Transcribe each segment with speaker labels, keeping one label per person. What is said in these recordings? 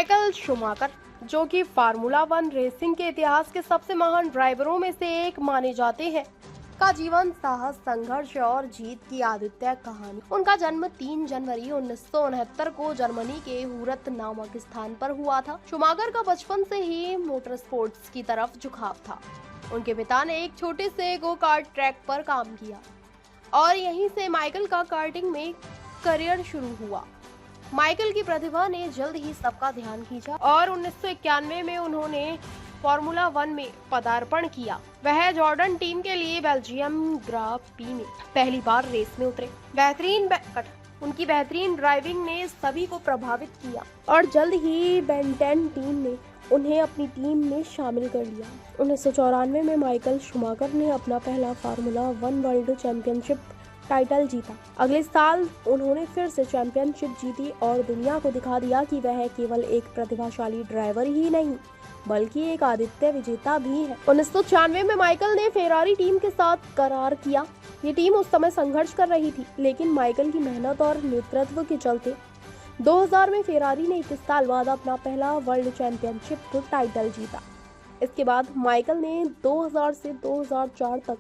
Speaker 1: Michael Schumacher, जो कि formula one racing के इतिहास के सबसे महान ड्राइवरों में से एक माने जाते हैं, का जीवन साहस, संघर्ष और जीत की आदित्य कहानी। उनका जन्म 3 जनवरी 1969 को जर्मनी के हुरत नामक स्थान पर हुआ था। शूमाकर का बचपन से ही मोटर स्पोर्ट्स की तरफ झुकाव था। उनके पिता ने एक छोटे से गो कार्ट ट्रैक पर काम किया और यहीं से माइकल का कार्टिंग में करियर शुरू हुआ। माइकल की प्रतिभा ने जल्द ही सबका ध्यान खींचा और 1991 में उन्होंने फार्मूला वन में पदार्पण किया। वह जॉर्डन टीम के लिए बेल्जियम ग्रां प्री में पहली बार रेस में उतरे। उनकी बेहतरीन ड्राइविंग ने सभी को प्रभावित किया और जल्द ही बेंटेन टीम ने उन्हें अपनी टीम में शामिल कर लिया। 1994 में माइकल शूमाकर ने अपना पहला formula one world championship title जीता। अगले साल उन्होंने फिर से चैंपियनशिप जीती और दुनिया को दिखा दिया कि वह केवल एक प्रतिभाशाली ड्राइवर ही नहीं बल्कि एक आदित्य विजेता भी है। 1996 में माइकल ने फेरारी टीम के साथ करार किया। ये टीम उस समय संघर्ष कर रही थी, लेकिन माइकल की मेहनत और नेतृत्व के चलते 2000 में फेरारी ने 21 साल बाद अपना पहला वर्ल्ड चैंपियनशिप टाइटल जीता। इसके बाद माइकल ने 2000 से 2004 तक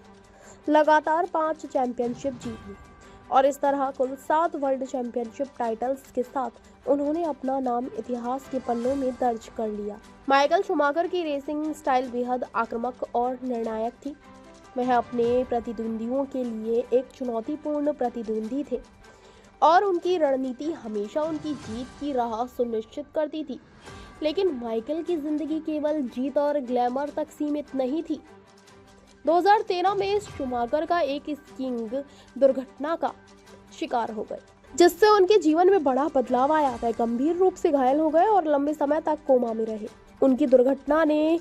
Speaker 1: लगातार 5 चैंपियनशिप जीती और इस तरह कुल 7 वर्ल्ड चैंपियनशिप टाइटल्स के साथ उन्होंने अपना नाम इतिहास के पन्नों में दर्ज कर लिया। माइकल शूमाकर की रेसिंग स्टाइल बेहद आक्रामक और निर्णायक थी। वह अपने प्रतिद्वंदियों के लिए एक चुनौतीपूर्ण प्रतिद्वंदी थे और उनकी रणनीति हमेशा उनकी जीत की राह सुनिश्चित करती थी। लेकिन माइकल की जिंदगी केवल जीत और ग्लैमर तक सीमित नहीं थी। 2013 में शूमाकर का एक स्कीइंग दुर्घटना का शिकार हो गए, जिससे उनके जीवन में बड़ा बदलाव आया। वह गंभीर रूप से घायल हो गए और लंबे समय तक कोमा में रहे। उनकी दुर्घटना ने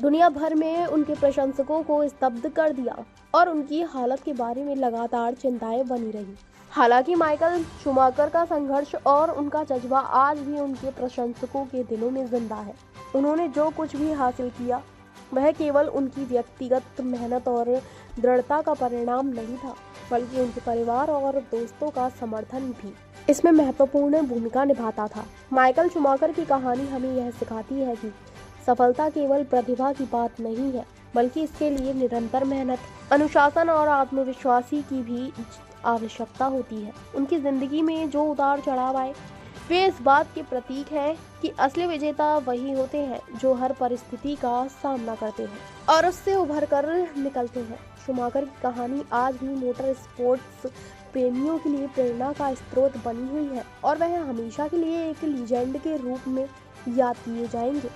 Speaker 1: दुनिया भर में उनके प्रशंसकों को स्तब्ध कर दिया और उनकी हालत के बारे में लगातार चिंताएं बनी रही। हालांकि माइकल शूमाकर का संघर्ष और उनका जज्बा आज भी उनके प्रशंसकों के दिलों में जिंदा है। उन्होंने जो कुछ भी हासिल किया वह केवल उनकी व्यक्तिगत मेहनत और दृढ़ता का परिणाम नहीं था, बल्कि उनके परिवार और दोस्तों का समर्थन भी इसमें महत्वपूर्ण भूमिका निभाता था। माइकल शूमाकर की कहानी हमें यह सिखाती है कि सफलता केवल प्रतिभा की बात नहीं है, बल्कि इसके लिए निरंतर मेहनत, अनुशासन और आत्मविश्वासी की भी आवश्यकता होती है। उनकी जिंदगी में जो उतार चढ़ाव आए वे इस बात के प्रतीक हैं कि असली विजेता वही होते हैं जो हर परिस्थिति का सामना करते हैं और उससे उभर कर निकलते हैं। शूमाकर की कहानी आज भी मोटर स्पोर्ट्स प्रेमियों के लिए प्रेरणा का स्रोत बनी हुई है और वह हमेशा के लिए एक लीजेंड के रूप में याद किए जाएंगे।